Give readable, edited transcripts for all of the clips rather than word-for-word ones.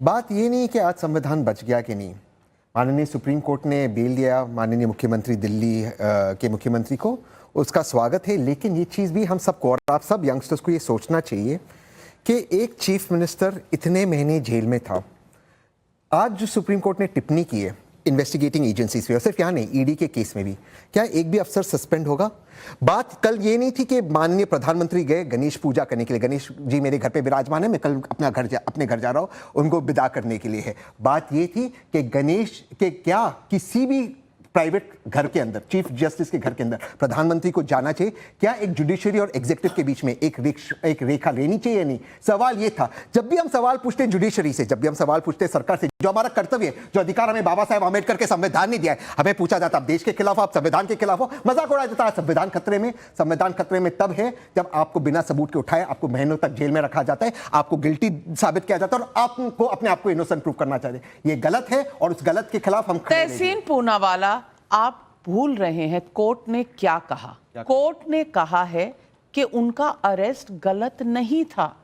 बात ये नहीं कि आज संविधान बच गया कि नहीं। माननीय सुप्रीम कोर्ट ने बेल दिया माननीय मुख्यमंत्री दिल्ली के मुख्यमंत्री को, उसका स्वागत है। लेकिन ये चीज़ भी हम सबको और आप सब यंगस्टर्स को ये सोचना चाहिए कि एक चीफ मिनिस्टर इतने महीने जेल में था। आज जो सुप्रीम कोर्ट ने टिप्पणी की है इन्वेस्टिगेटिंग एजेंसीज पे, और सिर्फ यहाँ नहीं, ईडी के केस में भी, क्या एक भी अफसर सस्पेंड होगा? बात कल ये नहीं थी कि माननीय प्रधानमंत्री गए गणेश पूजा करने के लिए, गणेश जी मेरे घर पे विराजमान है, मैं कल अपने घर जा रहा हूँ, उनको विदा करने के लिए है। बात ये थी कि गणेश के क्या किसी भी प्राइवेट घर के अंदर, चीफ जस्टिस के घर के अंदर प्रधानमंत्री को जाना चाहिए? क्या एक जुडिशरी और एग्जीक्यूटिव के बीच में एक रेखा लेनी चाहिए या नहीं? सवाल ये था। जब भी हम सवाल पूछते हैं जुडिशरी से, जब भी हम सवाल पूछते हैं सरकार से, जो हमारा कर्तव्य है, जो अधिकार हमें बाबा साहेब आम्बेडकर के संविधान ने दिया है, हमें पूछा जाता है आप देश के खिलाफ हो, आप संविधान के खिलाफ हो, मजाक उड़ाया जाता है। संविधान खतरे में तब है जब आपको बिना सबूत के उठाए, आपको महीनों तक जेल में रखा जाता है, आपको गिल्टी साबित किया जाता है और आपको अपने आप को इनोसेंट प्रूव करना चाहते हैं। ये गलत है और उस गलत के खिलाफ हम तहसीन पूनावाला, आप भूल रहे हैं कोर्ट ने क्या कहा। कोर्ट ने कहा है कि उनका अरेस्ट गलत नहीं था।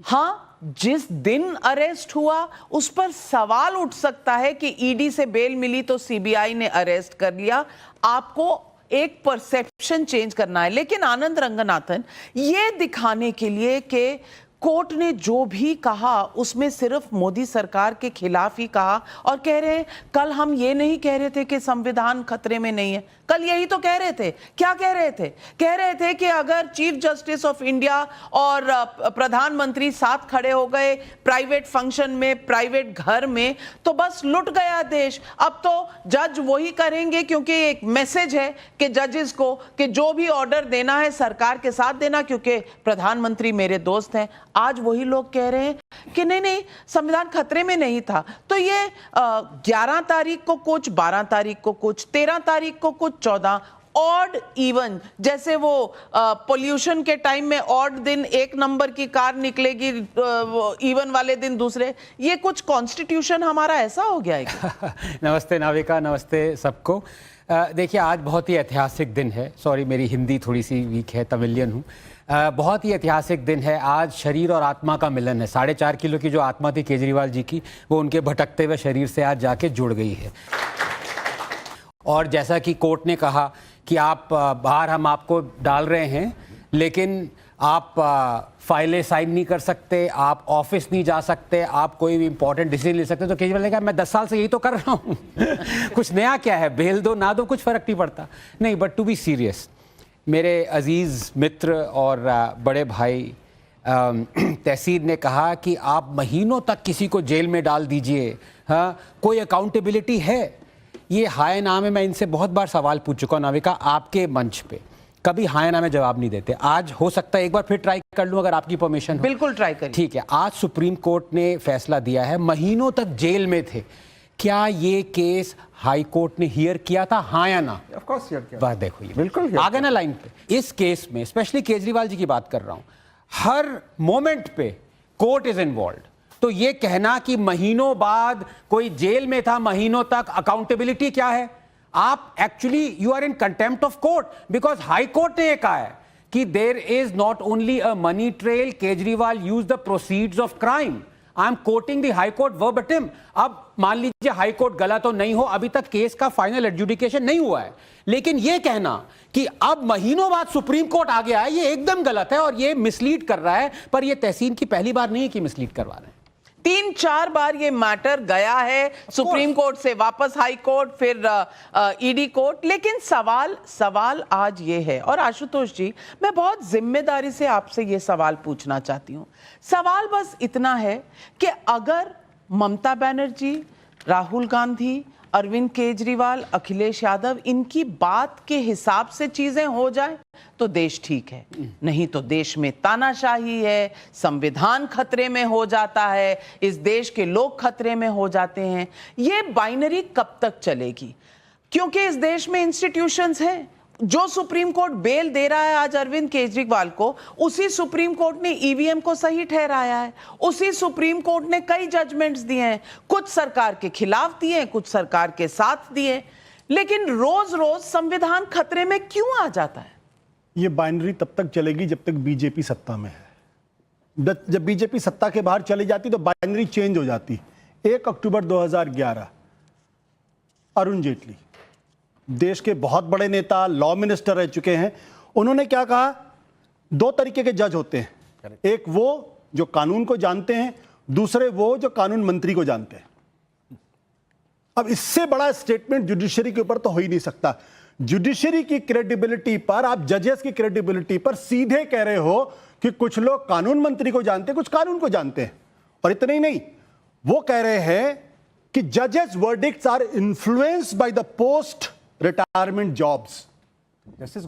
हाँ, जिस दिन अरेस्ट हुआ उस पर सवाल उठ सकता है कि ईडी से बेल मिली तो सीबीआई ने अरेस्ट कर लिया। आपको एक परसेप्शन चेंज करना है। लेकिन आनंद रंगनाथन, ये दिखाने के लिए कि कोर्ट ने जो भी कहा उसमें सिर्फ मोदी सरकार के खिलाफ ही कहा, और कह रहे हैं कल हम ये नहीं कह रहे थे कि संविधान खतरे में नहीं है। कल यही तो कह रहे थे। क्या कह रहे थे? कह रहे थे कि अगर चीफ जस्टिस ऑफ इंडिया और प्रधानमंत्री साथ खड़े हो गए प्राइवेट फंक्शन में, प्राइवेट घर में, तो बस लुट गया देश। अब तो जज वही करेंगे, क्योंकि एक मैसेज है कि जजेस को कि जो भी ऑर्डर देना है सरकार के साथ देना, क्योंकि प्रधानमंत्री मेरे दोस्त हैं। आज वही लोग कह रहे हैं कि नहीं, संविधान खतरे में नहीं था। तो ये 11 तारीख को कुछ, 12 तारीख को कुछ, 13 तारीख को कुछ, 14 ऑड इवन, जैसे वो पोल्यूशन के टाइम में ऑड दिन एक नंबर की कार निकलेगी, इवन वाले दिन दूसरे। ये कुछ कॉन्स्टिट्यूशन हमारा ऐसा हो गया है। नमस्ते नाविका, नमस्ते सबको। देखिए, आज बहुत ही ऐतिहासिक दिन है। सॉरी, मेरी हिंदी थोड़ी सी वीक है, तमिलियन हूँ। बहुत ही ऐतिहासिक दिन है। आज शरीर और आत्मा का मिलन है। 4.5 किलो की जो आत्मा थी केजरीवाल जी की, वो उनके भटकते हुए शरीर से आज जाके जुड़ गई है। और जैसा कि कोर्ट ने कहा कि आप बाहर हम आपको डाल रहे हैं, लेकिन आप फाइलें साइन नहीं कर सकते, आप ऑफिस नहीं जा सकते, आप कोई भी इंपॉर्टेंट डिसीजन ले सकते। तो केजरीवाल ने कहा मैं 10 साल से यही तो कर रहा हूँ। कुछ नया क्या है? बेल दो ना दो, कुछ फर्क नहीं पड़ता। नहीं, बट टू बी सीरियस, मेरे अजीज़ मित्र और बड़े भाई तहसीन ने कहा कि आप महीनों तक किसी को जेल में डाल दीजिए, हाँ, कोई अकाउंटेबिलिटी है? ये हाय नाम है। मैं इनसे बहुत बार सवाल पूछ चुका हूँ नाविका, आपके मंच पे कभी हाय नाम में जवाब नहीं देते। आज हो सकता है एक बार फिर ट्राई कर लूँ अगर आपकी परमिशन हो। बिल्कुल ट्राई करिए। ठीक है। आज सुप्रीम कोर्ट ने फैसला दिया है, महीनों तक जेल में थे। क्या ये केस हाई कोर्ट ने हियर किया था, हाँ या ना? ऑफ कोर्स हियर किया। बस देखो, ये बिल्कुल आ गए ना लाइन पे। इस केस में स्पेशली केजरीवाल जी की बात कर रहा हूं, हर मोमेंट पे कोर्ट इज इन्वॉल्व। तो ये कहना कि महीनों बाद कोई जेल में था महीनों तक, अकाउंटेबिलिटी क्या है? आप actually you are in contempt of court, because high court ने कहा है कि there is not only a money trail, Kejriwal use the proceeds of crime. I am quoting the high court verbatim. अब मान लीजिए हाई कोर्ट गलत तो नहीं हो, अभी तक केस का फाइनल एडजुडिकेशन नहीं हुआ है, लेकिन यह कहना कि अब महीनों बाद सुप्रीम कोर्ट आ गया है, ये एकदम गलत है और ये मिसलीड कर रहा है। पर ये तहसीन की पहली बार नहीं है कि मिसलीड करवा रहे हैं। 3-4 बार ये मैटर गया है सुप्रीम कोर्ट से वापस हाई कोर्ट, फिर ईडी कोर्ट। लेकिन सवाल आज ये है, और आशुतोष जी, मैं बहुत जिम्मेदारी से आपसे ये सवाल पूछना चाहती हूँ। सवाल बस इतना है कि अगर ममता बनर्जी, राहुल गांधी, अरविंद केजरीवाल, अखिलेश यादव, इनकी बात के हिसाब से चीजें हो जाए तो देश ठीक है। नहीं तो देश में तानाशाही है, संविधान खतरे में हो जाता है, इस देश के लोग खतरे में हो जाते हैं। ये बाइनरी कब तक चलेगी? क्योंकि इस देश में इंस्टीट्यूशंस हैं। जो सुप्रीम कोर्ट बेल दे रहा है आज अरविंद केजरीवाल को, उसी सुप्रीम कोर्ट ने ईवीएम को सही ठहराया है। उसी सुप्रीम कोर्ट ने कई जजमेंट्स दिए हैं, कुछ सरकार के खिलाफ दिए, कुछ सरकार के साथ दिए। लेकिन रोज रोज संविधान खतरे में क्यों आ जाता है? ये बाइनरी तब तक चलेगी जब तक बीजेपी सत्ता में है। जब बीजेपी सत्ता के बाहर चली जाती तो बाइनरी चेंज हो जाती। 1 अक्टूबर 2011 अरुण जेटली देश के बहुत बड़े नेता, लॉ मिनिस्टर रह चुके हैं। उन्होंने क्या कहा, 2 तरीके के जज होते हैं, एक वो जो कानून को जानते हैं, दूसरे वो जो कानून मंत्री को जानते हैं। अब इससे बड़ा स्टेटमेंट जुडिशरी के ऊपर तो हो ही नहीं सकता। जुडिशरी की क्रेडिबिलिटी पर, आप जजेस की क्रेडिबिलिटी पर सीधे कह रहे हो कि कुछ लोग कानून मंत्री को जानते हैं, कुछ कानून को जानते हैं। और इतना ही नहीं, वो कह रहे हैं कि जजेस verdicts are influenced by the post retirement jobs.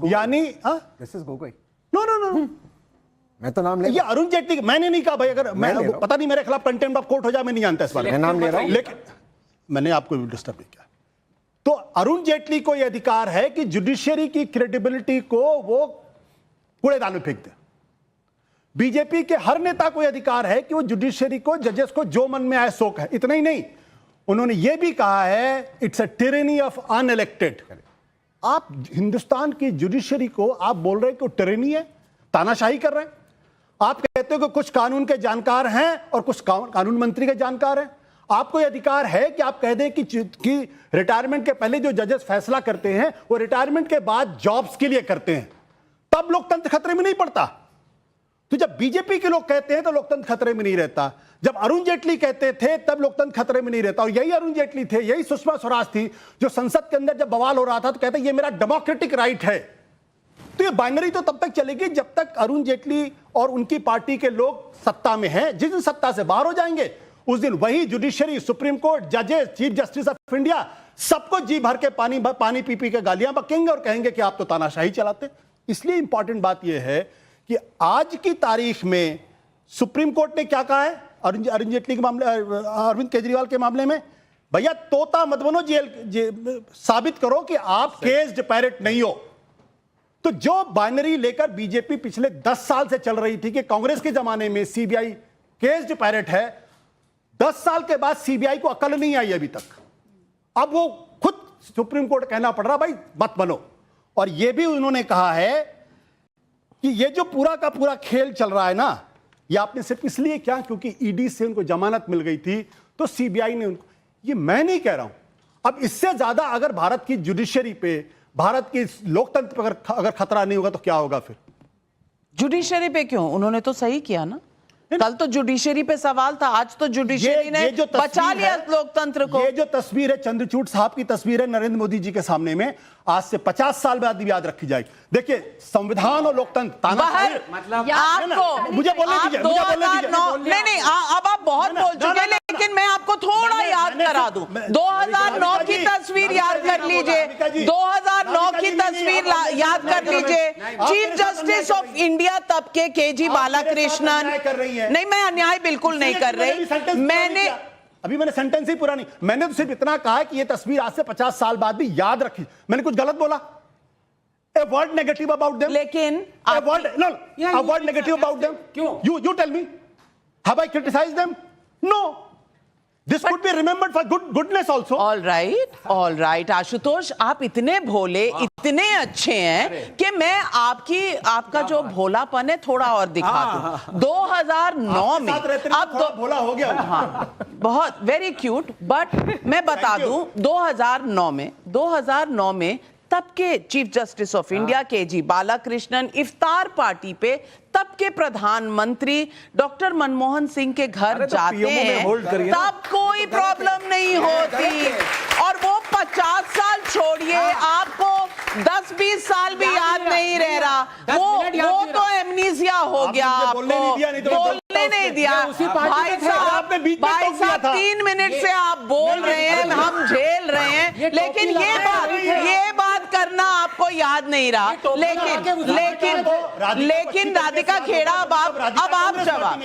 यानी नो नो नो, मैं तो नाम ले, ये अरुण जेटली, मैंने नहीं कहा भाई, अगर मैं पता नहीं मेरे खिलाफ कंटेम्प्ट ऑफ कोर्ट हो जाए, मैं नहीं जानता इस बारे में, मैं नाम ले रहा हूं, लेकिन मैंने आपको डिस्टर्ब नहीं किया। तो अरुण जेटली को यह अधिकार है कि जुडिशरी की क्रेडिबिलिटी को वो कूड़ेदान में फेंक दे। बीजेपी के हर नेता को यह अधिकार है कि वो जुडिशरी को, जजेस को जो मन में आए सो कहे। इतना ही नहीं, उन्होंने यह भी कहा है it's a tyranny of unelected. आप हिंदुस्तान की जुडिशरी को आप बोल रहे हैं कि टिरेनी है, तानाशाही कर रहे हैं। आप कहते हो कि कुछ कानून के जानकार हैं और कुछ कानून मंत्री के जानकार हैं। आपको यह अधिकार है कि आप कह दें कि रिटायरमेंट के पहले जो जजेस फैसला करते हैं वो रिटायरमेंट के बाद जॉब्स के लिए करते हैं, तब लोकतंत्र खतरे में नहीं पड़ता। तो जब बीजेपी के लोग कहते हैं तो लोकतंत्र खतरे में नहीं रहता। जब अरुण जेटली कहते थे तब लोकतंत्र खतरे में नहीं रहता। और यही अरुण जेटली थे, यही सुषमा स्वराज थी जो संसद के अंदर जब बवाल हो रहा था तो कहते ये मेरा डेमोक्रेटिक राइट है। तो ये बाइनरी तो तब तक चलेगी जब तक अरुण जेटली और उनकी पार्टी के लोग सत्ता में हैं। जिस दिन सत्ता से बाहर हो जाएंगे उस दिन वही जुडिशरी, सुप्रीम कोर्ट, जजेस, चीफ जस्टिस ऑफ इंडिया सबको जी भर के पानी पी के गालियां बकेंगे और कहेंगे कि आप तो तानाशाही चलाते। इसलिए इंपॉर्टेंट बात यह है कि आज की तारीख में सुप्रीम कोर्ट ने क्या कहा है अरुण जेटली के मामले, अरविंद केजरीवाल के मामले में, भैया तोता मत बनो, जेल साबित करो कि आप केस्ड पैरेट नहीं हो। तो जो बाइनरी लेकर बीजेपी पिछले 10 साल से चल रही थी कि कांग्रेस के जमाने में सीबीआई केस्ड पैरेट है, 10 साल के बाद सीबीआई को अकल नहीं आई अभी तक। अब वो खुद सुप्रीम कोर्ट कहना पड़ रहा भाई मत बनो। और ये भी उन्होंने कहा है कि ये जो पूरा का पूरा खेल चल रहा है ना, ये आपने सिर्फ इसलिए क्या क्योंकि ईडी से उनको जमानत मिल गई थी तो सीबीआई ने उनको, ये मैं नहीं कह रहा हूं। अब इससे ज्यादा अगर भारत की जुडिशरी पे, भारत की लोकतंत्र पर अगर खतरा नहीं होगा तो क्या होगा फिर? जुडिशरी पे क्यों? उन्होंने तो सही किया ना, कल तो जुडिशरी पे सवाल था, आज तो जुडिशरी ने बचा लिया लोकतंत्र को। ये जो तस्वीर है चंद्रचूड़ साहब की तस्वीर है नरेंद्र मोदी जी के सामने में, आज से 50 साल बाद भी याद रखी जाएगी। देखिए संविधान और लोकतंत्र तानाशाही, मतलब आपको, मुझे बोलने दीजिए, मुझे बोलने दीजिए। नहीं, अब आप बहुत बोल चुके, लेकिन मैं आपको थोड़ा याद करा दूं। 2009 की तस्वीर याद कर लीजिए, 2009 की तस्वीर याद कर लीजिए। चीफ जस्टिस ऑफ इंडिया तब के केजी बालाकृष्णन, नहीं मैं अन्याय बिल्कुल नहीं कर रही, मैंने अभी मैंने सेंटेंस ही पूरा नहीं, मैंने तो सिर्फ इतना कहा कि ये तस्वीर आज से 50 साल बाद भी याद रखी। मैंने कुछ गलत बोला? A word negative about them? लेकिन a word negative about them? क्यों? You tell me. Have I criticized them? No. This could be remembered for goodness also. All right, Ashutosh, आप इतने भोले, इतने अच्छे हैं कि मैं आपका जो भोलापन है थोड़ा और दिखा दूं। 2009 में अब तो भोला हो गया। हाँ, बहुत वेरी क्यूट, बट मैं बता दूं 2009 में तब के chief justice of India K G Balakrishnan इफ्तार पार्टी पे तब के प्रधानमंत्री डॉक्टर मनमोहन सिंह के घर जाते हैं, तब कोई प्रॉब्लम नहीं होती। और वो 50 साल छोड़िए, आपको 10-20 साल भी याद नहीं रह रहा, वो तो एमनीसिया हो गया, आपको बोलने नहीं दिया। भाई साहब 3 मिनट से आप बोल रहे हैं, हम झेल रहे हैं, लेकिन ये बात करना आपको याद नहीं रहा। लेकिन राधिका खेड़ा, अब आप जवाब,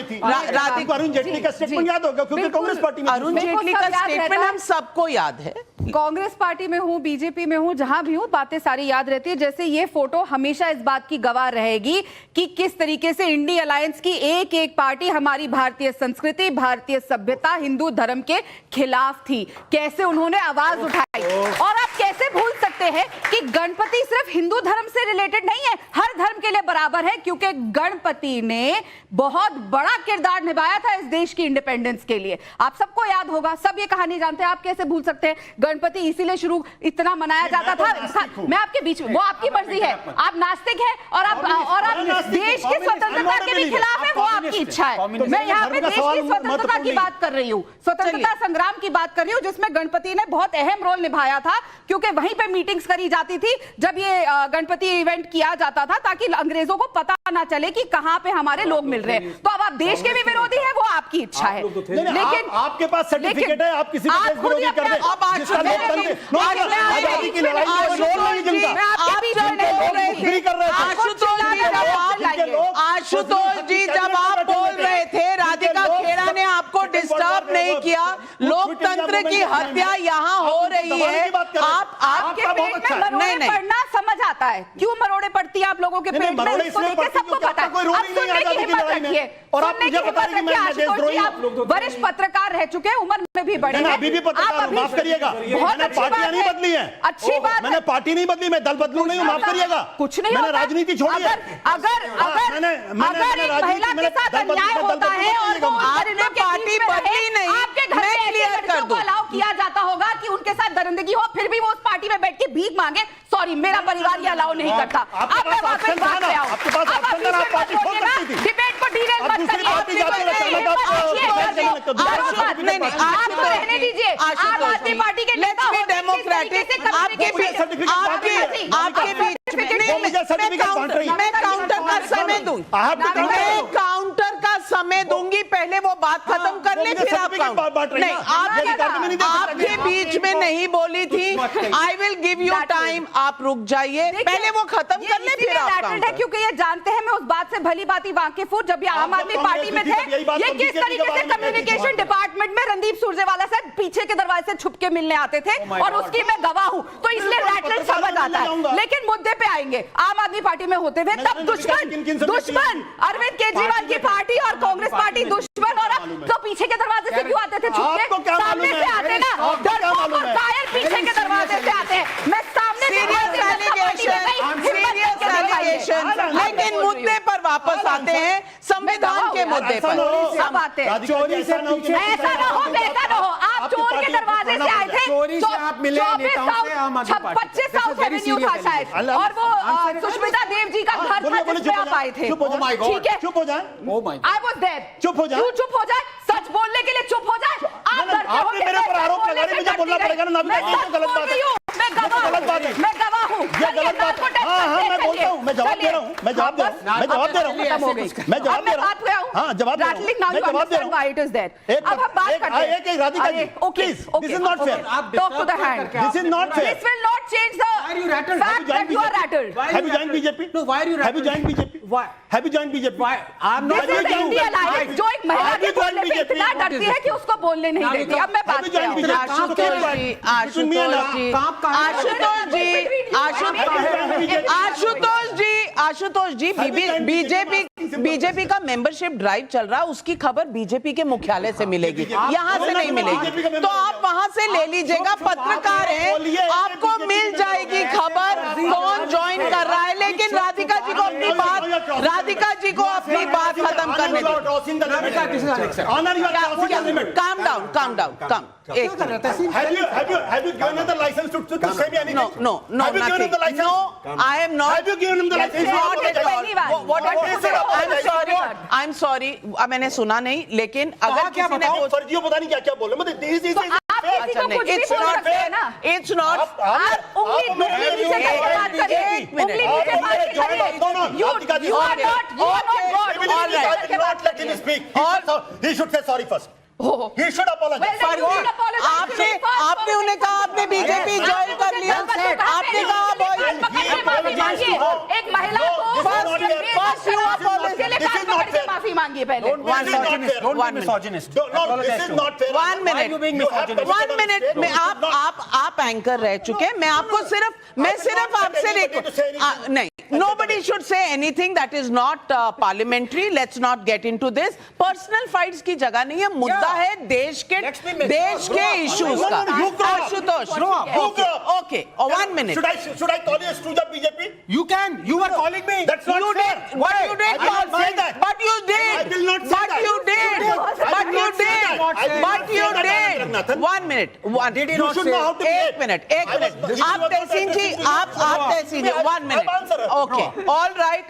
राधिका, अरुण जेटली का स्टेटमेंट याद होगा क्योंकि कांग्रेस पार्टी में अरुण जेटली का स्टेटमेंट हम सबको याद है। कांग्रेस पार्टी में हूँ, बीजेपी में हूँ, जहां भी हूँ, बातें सारी याद रहती है। जैसे ये फोटो हमेशा इस बात की गवाह रहेगी कि किस तरीके से इंडी अलायंस की एक एक पार्टी हमारी भारतीय संस्कृति, भारतीय सभ्यता, हिंदू धर्म के खिलाफ थी, कैसे उन्होंने आवाज उठाई। और आप कैसे भूल सकते हैं कि गणपति सिर्फ हिंदू धर्म से रिलेटेड नहीं है, हर धर्म के लिए बराबर है, क्योंकि गणपति ने बहुत बड़ा किरदार निभाया था इस देश की इंडिपेंडेंस के लिए। आप सबको याद होगा, सब ये कहानी जानते हैं, आप कैसे भूल सकते हैं? गणपति इसीलिए शुरू इतना मनाया जाता था। मैं आपके बीच में, वो आपकी मर्जी है, आप नास्तिक हैं और आप देश की स्वतंत्रता के भी खिलाफ है, वो आपकी इच्छा है। मैं यहाँ पे देश की स्वतंत्रता की बात कर रही हूँ, स्वतंत्रता संग्राम की बात कर रही हूँ, जिसमें गणपति ने बहुत अहम रोल निभाया था, क्योंकि वहीं पे मीटिंग्स करी जाती थी जब ये गणपति इवेंट किया जाता था, ताकि अंग्रेजों को पता ना चले कि कहां पे हमारे लोग मिल रहे हैं। तो अब आप देश के भी विरोधी हैं, वो आपकी इच्छा है, लेकिन आपके पास सर्टिफिकेट है, आप किसी भी देश विरोधी कर दें। जिसका लोकतंत्र आजादी की लड़ाई में लोग नहीं जनता, आशुतोष जी जब आप बोल रहे थे, राधिका खेड़ा ने आपको डिस्टर्ब नहीं किया। लोकतंत्र की हत्या यहाँ हो रही है, आपके पेट में मरोड़े पड़ना समझ आता है, क्यों मरोड़े पड़ती है आप लोगों के पेट में, इसको लेकर सबको पता है। अब सुनने की हिम्मत रखिए, सुनने की हिम्मत रखिए। आशुतोष जी आप वरिष्ठ पत्रकार रह चुके हैं, उम्र में भी बड़े हैं, अभी भी पत्रकार, माफ करिएगा, मैंने पार्टियां नहीं बदली है, अच्छी बात, मैंने पार्टी नहीं बदली, मैं दल बदलू नहीं हूं, माफ करिएगा, कुछ नहीं, मैंने राजनीति छोड़ी है। अगर महिला के साथ अन्याय होता है और वो आपने पार्टी बदली नहीं, आपके घर में क्लियर कर दो, अलाउ किया जाता होगा कि उनके साथ दरिंदगी हो, फिर भी वो उस पार्टी में बैठ के भीख मांगे। सॉरी, मेरा परिवार ये अलाउ नहीं करता। अब मैं वापस बात पे आऊं, डिबेट को डीरेल मत करिए, आपको रहने दीजिए। आम आदमी पार्टी के नेता हो, डेमोक्रेटिक आपके मैं काउंटर का समय दूंगी, मैं काउंटर का समय दूंगी, पहले वो बात खत्म कर ले, फिर आप नहीं, आपके बीच में नहीं बोली थी। आई विल गिव यू टाइम, आप रुक जाइए, पहले वो खत्म कर ले, फिर आप है, क्योंकि ये जानते हैं मैं उस बात से भली बात वाकिफ हूँ। जब ये आम आदमी पार्टी में थे, ये किस तरीके से कम्युनिकेशन डिपार्टमेंट में रणदीप सुरजेवाला से पीछे के दरवाजे से छुप के मिलने आते थे, और उसकी मैं गवाह हूँ, तो इसलिए रैटलेट समझ आता है। लेकिन मुद्दे पे आएंगे, आम आदमी पार्टी में होते हुए तब दुश्मन अरविंद केजरीवाल की पार्टी और कांग्रेस पार्टी दुश्मन, और अब तो पीछे के दरवाजे से क्यों आते थे? छुप के सामने से आते ना, डरपोक और कायर पीछे के दरवाजे से आते हैं। मैं सामने लेकिन मुद्दे पर वापस आते हैं, संविधान के मुद्दे पर सब आते हैं। ऐसा ना हो, वैसा ना हो, आप चोर के दरवाजे से आए थे, 25 साउथ एवेन्यू था शायद, और वो सुष्मिता देव जी का घर था जिसमें आप आए थे, ठीक है? चुप हो जाए, आई वाज देयर, चुप हो जाए, क्यों चुप हो जाए? सच बोलने के लिए चुप हो जाए। आपने मेरे पर आरोप लगा रहे, मुझे बोलना पड़ेगा ना, मैं गलत बात है, मैं गवाह हूँ, ये गलत बात है। हाँ, मैं बोलता हूँ, मैं जवाब दे रहा हूँ, मैं जवाब दे रहा हूँ, मैं जवाब दे रहा हूँ, मैं जवाब दे रहा हूँ, हाँ जवाब दे रहा हूँ, मैं जवाब दे रहा हूँ। अब हम बात करते हैं। एक Radhika ji, please, this is not fair, talk to the hand, this is not fair, this will not change the fact that you are rattled. Have you joined BJP? No, why are you rattled? Have you joined BJP? Why? Have you joined BJP? Why? I'm not. This is the India Alliance, जो एक महिला के बोलने पे इतना डरती है कि उसको बोलने नहीं देती। अब मैं बात Have you joined BJP? Ashutosh ji, BJP का मेंबरशिप ड्राइव चल रहा है, उसकी खबर बीजेपी के मुख्यालय से मिलेगी, यहाँ से नहीं मिलेगी, तो आप वहां से ले लीजिएगा। पत्रकार हैं, आपको मिल जाएगी खबर कौन ज्वाइन कर रहा है, लेकिन राधिका जी को अपनी बात खत्म करने दो। Calm down. Have you given him the license to say me anything? No, Have you given him the license? No, I am not. Have you given him the license? Not at all. I'm sorry. मैंने सुना नहीं, लेकिन अगर किसी ने फर्जियों पता नहीं क्या बोल रहे हैं, It's not. उंगली नीचे करके बात करिए, उंगली नीचे बात करिए। You are not God. He should say sorry first. He should apologize. आपने उन्हें कहा आपने बीजेपी ज्वाइन कर लिया, आपने कहा एक महिला को माफी मांगिए पहले। Don't be misogynist. Don't be misogynist. Apologize to him. One Why are you being misogynist? 1 minute में आप एंकर रह चुके हैं। मैं आपको सिर्फ आपसे नहीं, nobody should say anything that is not parliamentary. Let's not get into this. Personal fights की जगह नहीं है, मुद्दा है देश के इश्यूज का। Ashutosh, okay, 1 minute. Should I call you a stooge of BJP? You can. You were calling me. That's not fair. Why? I will not say that. But you did. I will not say But that. you did. But you did. But you did. Rangnathan. 1 minute. Did he You not should say? know how to एक behave. Minute आप तहसीन जी, आप तहसीन जी, 1 minute. answer her. Okay, all right.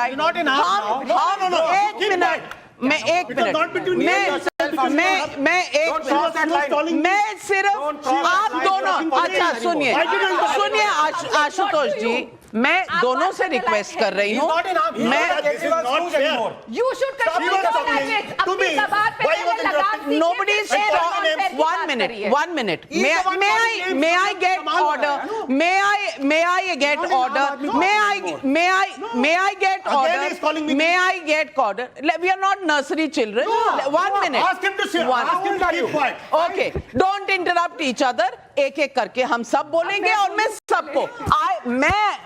You're not in half now. No. एक Keep minute quiet. मैं एक It was not between you and yourself. मैं एक Don't cross that line. मैं सिर्फ Don't cross that आप line. दोनों, You're not अच्छा anymore. सुनिए आशुतोष जी, मैं दोनों से रिक्वेस्ट कर रही हूँ। This is not fair. You should She was talking to me. Why you was interrupting? Nobody is talking. 1 minute. 1 minute. May I get order? May I get order? May I get order? Again he's calling me. May I get order? We are not nursery children. 1 minute. Ask him to say. One. Ask him to keep quiet. Okay. Don't interrupt each other. एक एक करके हम सब बोलेंगे और मैं सबको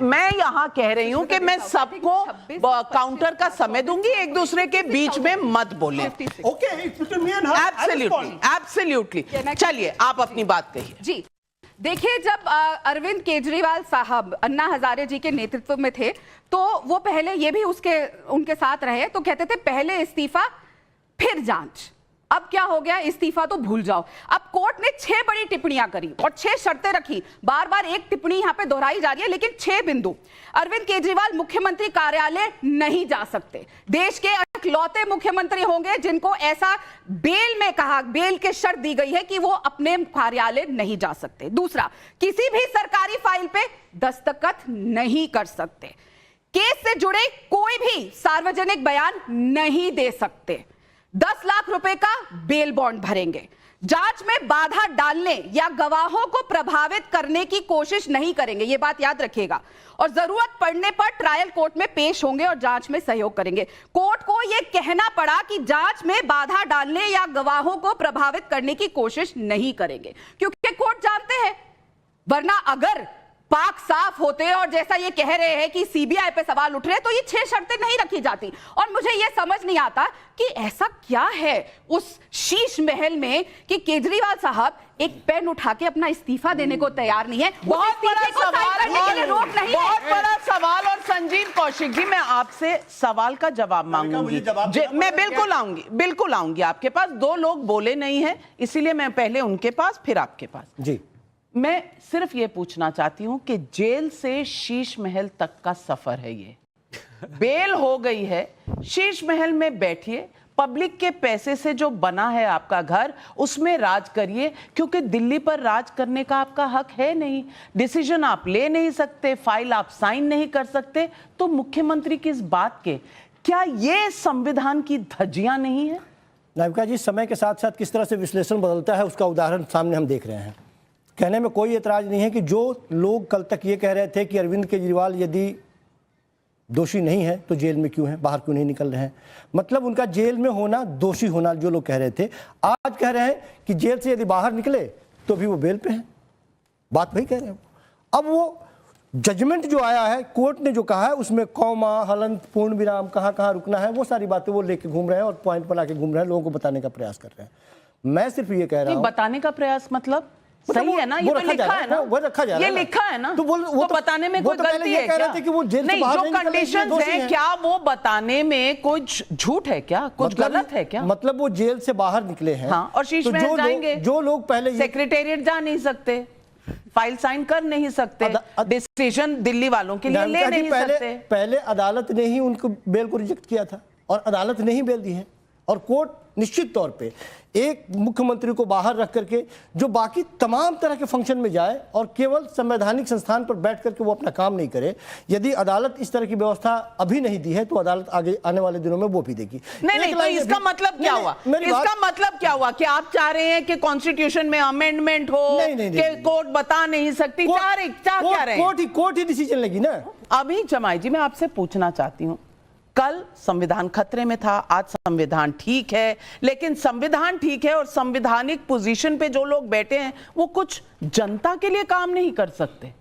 मैं यहाँ कह रही हूँ कि मैं सबको काउंटर का समय दूंगी, एक दूसरे के बीच में मत बोले। Okay, it's between me and her. Absolutely. चलिए आप अपनी बात कहिए। जी देखिए, जब अरविंद केजरीवाल साहब अन्ना हजारे जी के नेतृत्व में थे तो वो पहले ये भी उनके साथ रहे, तो कहते थे पहले इस्तीफा फिर जांच। अब क्या हो गया, इस्तीफा तो भूल जाओ। अब कोर्ट ने 6 बड़ी टिप्पणियां करी और 6 शर्तें रखी। बार बार एक टिप्पणी यहां पे दोहराई जा रही है, लेकिन 6 बिंदु। अरविंद केजरीवाल मुख्यमंत्री कार्यालय नहीं जा सकते। देश के इकलौते मुख्यमंत्री होंगे जिनको ऐसा बेल के शर्त दी गई है कि वो अपने कार्यालय नहीं जा सकते। दूसरा, किसी भी सरकारी फाइल पे दस्तखत नहीं कर सकते। केस से जुड़े कोई भी सार्वजनिक बयान नहीं दे सकते। 10 लाख रुपए का बेल बॉन्ड भरेंगे। जांच में बाधा डालने या गवाहों को प्रभावित करने की कोशिश नहीं करेंगे, यह बात याद रखिएगा। और जरूरत पड़ने पर ट्रायल कोर्ट में पेश होंगे और जांच में सहयोग करेंगे। कोर्ट को यह कहना पड़ा कि जांच में बाधा डालने या गवाहों को प्रभावित करने की कोशिश नहीं करेंगे, क्योंकि कोर्ट जानते हैं, वरना अगर पाक साफ होते और जैसा ये कह रहे हैं कि सीबीआई पे सवाल उठ रहे तो ये 6 शर्तें नहीं रखी जाती। और मुझे ये समझ नहीं आता कि ऐसा क्या है उस शीश महल में कि केजरीवाल साहब एक पेन उठा के अपना इस्तीफा देने को तैयार नहीं है। बहुत बड़ा सवाल। और संजीव कौशिक जी, मैं आपसे सवाल का जवाब मांगूंगी। मैं बिल्कुल आऊंगी आपके पास। 2 लोग बोले नहीं है, इसीलिए मैं पहले उनके पास फिर आपके पास। जी, मैं सिर्फ ये पूछना चाहती हूं कि जेल से शीश महल तक का सफर है ये। बेल हो गई है, शीश महल में बैठिए, पब्लिक के पैसे से जो बना है आपका घर, उसमें राज करिए, क्योंकि दिल्ली पर राज करने का आपका हक है नहीं। डिसीजन आप ले नहीं सकते, फाइल आप साइन नहीं कर सकते, तो मुख्यमंत्री किस बात के? क्या ये संविधान की धज्जियां नहीं है? नाविका जी, समय के साथ साथ किस तरह से विश्लेषण बदलता है उसका उदाहरण सामने हम देख रहे हैं। कहने में कोई एतराज नहीं है कि जो लोग कल तक ये कह रहे थे कि अरविंद केजरीवाल यदि दोषी नहीं है तो जेल में क्यों है, बाहर क्यों नहीं निकल रहे हैं, मतलब उनका जेल में होना, दोषी होना जो लोग कह रहे थे, आज कह रहे हैं कि जेल से यदि बाहर निकले तो भी वो बेल पे हैं। बात वही कह रहे हैं। अब वो जजमेंट जो आया है, कोर्ट ने जो कहा है, उसमें कौमा, हलंत, पूर्ण विराम, कहाँ कहाँ रुकना है, वो सारी बातें वो लेके घूम रहे हैं और पॉइंट बना के घूम रहे हैं, लोगों को बताने का प्रयास कर रहे हैं। मैं सिर्फ ये कह रहा हूँ, बताने का प्रयास मतलब सही है ना, ये तो लिखा है ना, वो रखा जा रहा है, ये लिखा है ना, तो वो तो बताने में कोई गलती है क्या? कि वो जेल से नहीं, बाहर जो नहीं निकल रहे, कंडीशंस हैं, क्या वो बताने में कोई झूठ है क्या, कुछ गलत है क्या? मतलब वो जेल से बाहर निकले हैं, हाँ, और शीश महल जाएंगे। जो लोग पहले सेक्रेटेरिएट जा नहीं सकते, फाइल साइन कर नहीं सकते, डिसीजन दिल्ली वालों के लिए ले नहीं सकते। पहले अदालत ने ही उनको बेल को रिजेक्ट किया था और अदालत ने ही बेल दी है। और कोर्ट निश्चित तौर पे एक मुख्यमंत्री को बाहर रख करके जो बाकी तमाम तरह के फंक्शन में जाए और केवल संवैधानिक संस्थान पर बैठ करके वो अपना काम नहीं करे, यदि अदालत इस तरह की व्यवस्था अभी नहीं दी है तो अदालत आगे आने वाले दिनों में वो भी देगी। नहीं, तो इसका मतलब क्या हुआ? इसका मतलब क्या हुआ कि आप चाह रहे हैं कि कॉन्स्टिट्यूशन में अमेंडमेंट हो, कि कोर्ट बता नहीं सकती, कोर्ट ही डिसीजन लेगी ना। अभी जमाई जी, मैं आपसे पूछना चाहती हूँ, कल संविधान खतरे में था, आज संविधान ठीक है, लेकिन संविधान ठीक है और संवैधानिक पोजीशन पे जो लोग बैठे हैं वो कुछ जनता के लिए काम नहीं कर सकते,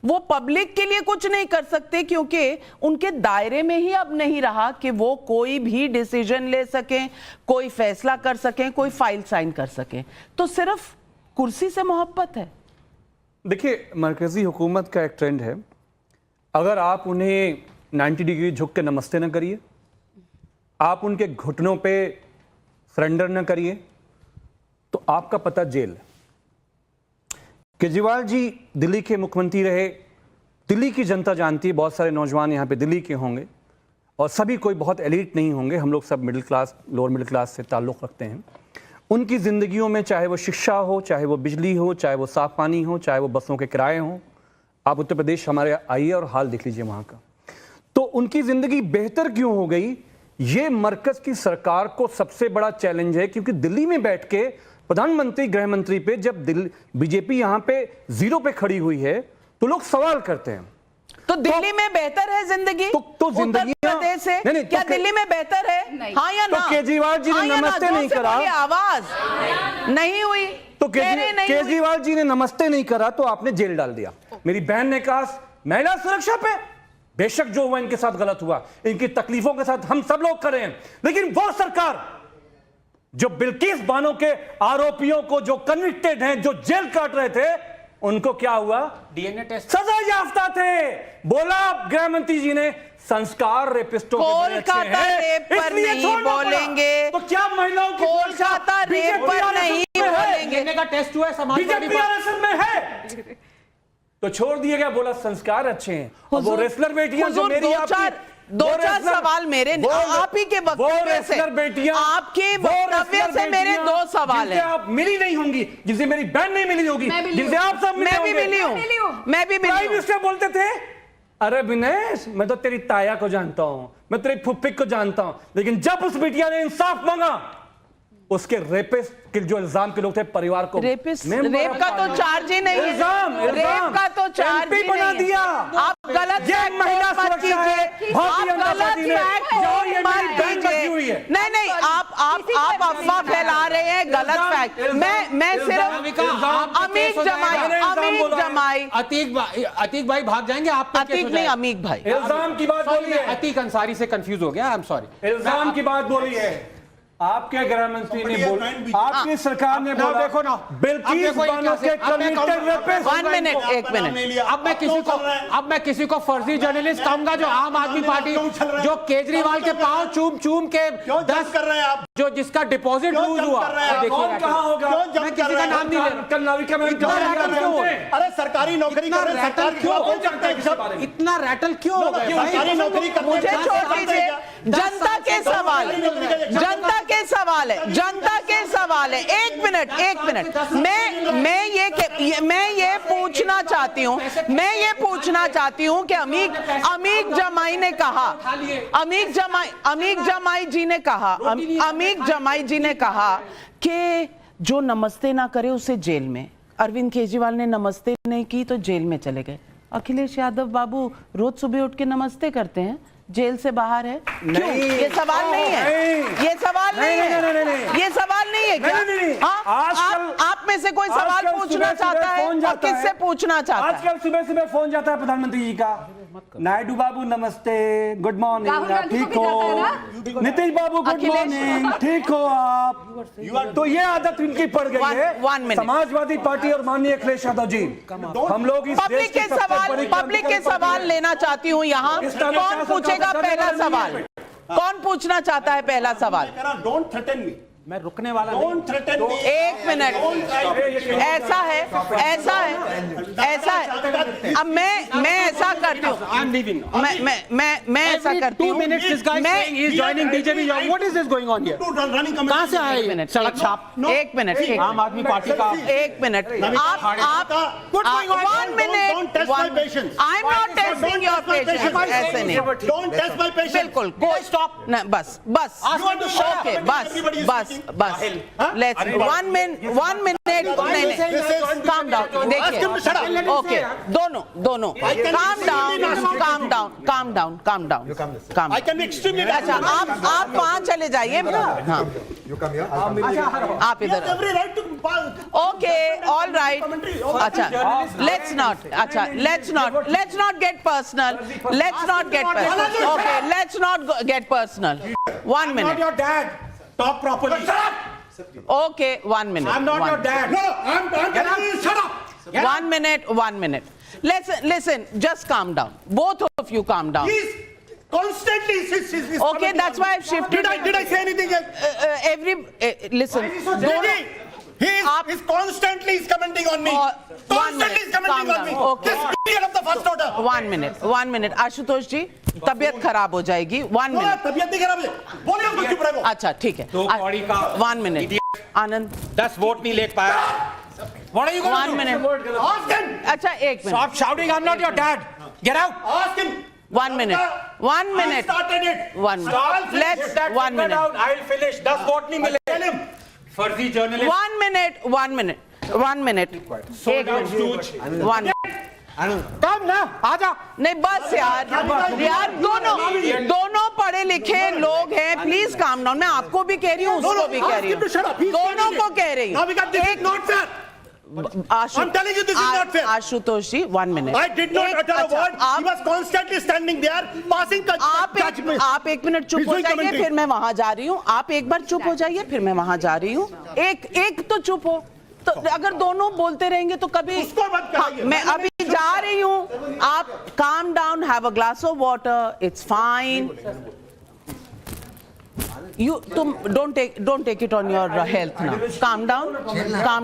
वो पब्लिक के लिए कुछ नहीं कर सकते, क्योंकि उनके दायरे में ही अब नहीं रहा कि वो कोई भी डिसीजन ले सकें, कोई फैसला कर सकें, कोई फाइल साइन कर सकें। तो सिर्फ कुर्सी से मोहब्बत है। देखिए, मरकजी हुकूमत का एक ट्रेंड है, अगर आप उन्हें 90 डिग्री झुक के नमस्ते न करिए, आप उनके घुटनों पे सरेंडर न करिए, तो आपका पता जेल। केजरीवाल जी दिल्ली के मुख्यमंत्री रहे, दिल्ली की जनता जानती है, बहुत सारे नौजवान यहाँ पे दिल्ली के होंगे और सभी कोई बहुत एलीट नहीं होंगे, हम लोग सब middle class, lower middle class से ताल्लुक़ रखते हैं। उनकी ज़िंदगियों में चाहे वो शिक्षा हो, चाहे वो बिजली हो, चाहे वो साफ़ पानी हो, चाहे वो बसों के किराए हों, आप उत्तर प्रदेश हमारे आइए और हाल देख लीजिए वहाँ का, तो उनकी ज़िंदगी बेहतर क्यों हो गई? ये मरकज़ की सरकार को सबसे बड़ा चैलेंज है, क्योंकि दिल्ली में बैठ के प्रधानमंत्री, गृह मंत्री पे जब बीजेपी यहाँ पे 0 पे खड़ी हुई है तो लोग सवाल करते हैं, तो दिल्ली में बेहतर है जिंदगी? तो उत्तर प्रदेश से क्या दिल्ली में बेहतर है? हाँ या ना? तो केजरीवाल जी ने नमस्ते नहीं करा, आवाज नहीं हुई, तो केजरीवाल जी ने नमस्ते नहीं करा तो आपने जेल डाल दिया। मेरी बहन ने कहा महिला सुरक्षा पे, बेशक जो हुआ इनके साथ गलत हुआ, इनकी तकलीफों के साथ हम सब लोग खड़े हैं, लेकिन वो सरकार जो बिल्किस बानो के आरोपियों को, जो कन्विक्टेड हैं, जो जेल काट रहे थे, उनको क्या हुआ? डीएनए टेस्ट सजा याफ्ता थे। बोला गृह मंत्री जी ने संस्कार रेपिस्टों के बड़े अच्छे कोलकाता हैं, रेप पर इसलिए नहीं छोड़ना पड़ा। बोलेंगे। तो क्या महिलाओं की कोलकाता रेप पर नहीं बोलेंगे। डीएनए का टेस्ट हुआ है, समाजवादी बीजेपी आरएसएस में है तो छोड़ दिया गया, बोला संस्कार अच्छे हैं। और वो रेसलर बेटियां जो मेरी दो चार सवाल मेरे आप ही के वक्तव्य से, आपके वक्तव्य से मेरे 2 सवाल हैं। आप मिली नहीं होंगी, जिनसे मेरी बहन नहीं मिली होगी, जिनसे आप सब मैं भी मिली हूँ, मैं भी मिली हूँ। इससे बोलते थे, अरे विनेश मैं तो तेरी ताया को जानता हूं, मैं तेरी फुफ्फी को जानता हूं, लेकिन जब उस बिटिया ने इंसाफ मांगा, उसके रेपिस्ट के जो इल्जाम के लोग थे, परिवार को रेप का तो चार्ज ही नहीं है, रेप का तो चार्ज ही बना नहीं दिया। आप गलत महिला मत सुरक्षा है, कीजिए, भारतीय आप जनता गलत पार्टी ने फैक्ट जो ये मत मेरी बहन बची हुई कीजिए। है। नहीं आप अफवाह फैला रहे हैं, गलत फैक्ट। मैं सिर्फ अमीक जमाई अतीक भाई भाग जाएंगे, आप पे केस अतीक हो नहीं, जाएगा। अमीक भाई। इल्जाम की बात बोली है, अतीक अंसारी से कंफ्यूज हो गया, आई एम सॉरी। इल्जाम की बात बोली है, आपके गृह मंत्री ने बोला, आपकी सरकार ने बोला, देखो ना, बिल्किस बानो के कन्विक्टेड रेपिस्ट। 1 minute, 1 minute. अब मैं किसी को फर्जी जर्नलिस्ट कहूंगा जो आम आदमी पार्टी, जो केजरीवाल के पांव चूम के 10 कर रहे हैं आप, जो जिसका डिपॉजिट लूज हुआ, कौन कहां होगा? मैं किसी का नाम नहीं ले रहा। कल नाविका में अरे सरकारी नौकरी कर रहे हैं, सरकार क्यों बोल सकते हैं सब? इतना रैटल क्यों हो गया? सरकारी नौकरी करते मुझे छोड़ दीजिए, जनता के सवाल है, जनता के सवाल है, जनता के सवाल है। 1 मिनट, मैं ये पूछना चाहती हूँ, कि अमीक जमाई ने कहा, अमीक जमाई जी ने कहा कि जो नमस्ते ना करे उसे जेल में। अरविंद केजरीवाल ने नमस्ते नहीं की तो जेल में चले गए। अखिलेश यादव बाबू रोज सुबह उठ के नमस्ते करते हैं, जेल से बाहर है। क्यों? ये सवाल नहीं है, ये सवाल नहीं है, ये सवाल नहीं है क्या? आप में से कोई सवाल पूछना चाहता है और किससे पूछना चाहता है? आजकल सुबह फोन जाता है प्रधानमंत्री जी का, नायडू बाबू नमस्ते, गुड मॉर्निंग, आप ठीक हो? नीतीश बाबू गुड मॉर्निंग, ठीक हो आप? तो ये आदत इनकी पड़ गई है। समाजवादी पार्टी और माननीय अखिलेश यादव जी, हम लोग इस देश पब्लिक के सवाल लेना चाहती हूँ यहाँ। कौन पूछेगा पहला सवाल? कौन पूछना चाहता है पहला सवाल? डोंट थ्रेटन मी, मैं रुकने वाला नहीं। Don't threaten me. 1 मिनट, ऐसा है। अब मैं ऐसा करती हूँ, आई एम लीविंग। मैं ऐसा करती 2 हूँ। minutes this guy saying he is joining BJP. What is this going on here? कहाँ से आए? 1 मिनट, सड़क छाप। 1 मिनट, आम आदमी पार्टी का 1 मिनट। आप 1 minute, I am not testing your patience, ऐसे नहीं, डोंट टेस्ट माय पेशेंस। बिल्कुल, कोई स्टॉप, बस ओके, बस बस let's 1 minute calm down देखिए okay दोनों calm down I can be extremely अच्छा आप वहाँ चले जाइए हाँ आप इधर every right to okay all right अच्छा let's not get personal okay let's not get personal 1 minute your dad. Talk properly. okay 1 minute I'm not your dad. No, I'm telling you, shut up. 1 minute listen just calm down both of you calm down He's constantly. okay that's why I've shifted Did I say anything else? listen Lady, he's constantly commenting on me. Constantly is commenting on me. Okay. This idiot of the first order. 1 minute Ashutosh जी तबीयत खराब हो जाएगी 1 minute तबीयत नहीं खराब है बोलिए उसको चुप रहो अच्छा ठीक है 1 minute आनंद 10 वोट नहीं ले पाया. What are you going 1 minute Ask him. अच्छा 1 minute Stop shouting. I'm not your dad. Get out. Ask him. 1 minute I started it. 1 minute let's 1 minute I'll finish. 10 vote नहीं मिले. Tell him. फर्जी journalist. 1 minute 1 minute एक minute 1 कम ना आजा. नहीं बस यार दोनों पढ़े लिखे लोग हैं प्लीज काम डाउन मैं आपको भी कह रही हूँ उसको भी कह रही हूँ दोनों को कह रही Now because this is not fair. I'm telling you this is not fair. Ashutosh ji 1 minute I did not utter a word. He was constantly standing there, passing judgment. आप 1 मिनट चुप He's हो doing जाइए commentary. फिर मैं वहां जा रही हूँ आप एक बार चुप हो जाइए फिर मैं वहां जा रही हूँ एक तो चुप हो तो अगर दोनों बोलते रहेंगे तो कभी उसको मत कराइए। मैं अभी जा रही हूँ आप calm down have a glass of water it's fine तुम don't take it on your health now calm